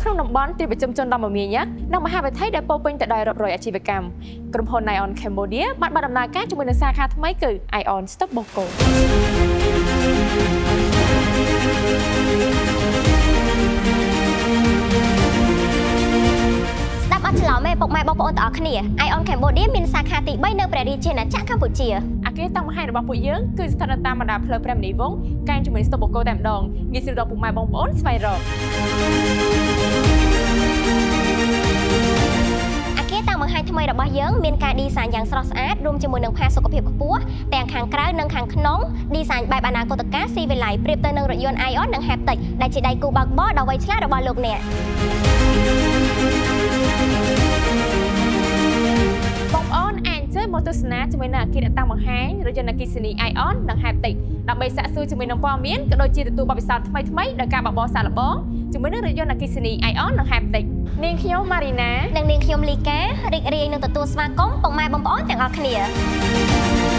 ក្នុងតំបន់ទីប្រជុំជនដ៏មមាញឹកនិងមហាវិថីដែលពោពេញទៅដោយរាប់រយអាជីវកម្មក្រុមហ៊ុន Ion Cambodia បានដំណើរការជាមួយនឹងសាខាថ្មីគឺ Ion Stock Boko ស្ដាប់អត់ច្រឡំទេពុកម៉ែបងប្អូនទាំងអស់គ្នា Ion Cambodia មានសាខាទី3នៅព្រះរាជាណាចក្រកម្ពុជាអគារតាំងបង្ហាញរបស់ពួកយើងគឺស្ថិតនៅតាមបណ្ដាផ្លូវព្រះមនីវង្សកែងជាមួយ Stock Boko តែម្ដងងាយស្រួលដល់ពុកម៉ែបងប្អូនស្វែងរកតាំងបង្ហាញថ្មីរបស់យើងមានការឌីហ្សាញយ៉ាងស្រស់ស្អាតរួមជាមួយនឹងផាសុកភាពខ្ពស់ទាំងខាងក្រៅនិងខាងក្នុងឌីហ្សាញបែបអនាគតកាលស៊ីវិល័យប្រៀបទៅនឹងរថយន្ត Ion និង Haptic ដែលជាដៃគូបើកបរដ៏វៃឆ្លាតរបស់លោកអ្នកបងប្អូនអាចជួយមកទស្សនាជាមួយនឹងអគារតាំងបង្ហាញរថយន្តអគ្គិសនី Ion និង Haptic ដើម្បីសាកសួរជាមួយនឹងព័ត៌មានក៏ដូចជាទទួលបទពិសោធន៍ថ្មីៗដោយការបើកបរសាកល្បងជាមួយនឹងរថយន្តអគ្គិសនី Ion និង Haptic នាងខ្ញុំម៉ារីណានិងនាងខ្ញុំលីការីករាយនឹងទទួលស្វាគមន៍ពុកម៉ែបងប្អូនទាំងអស់គ្នា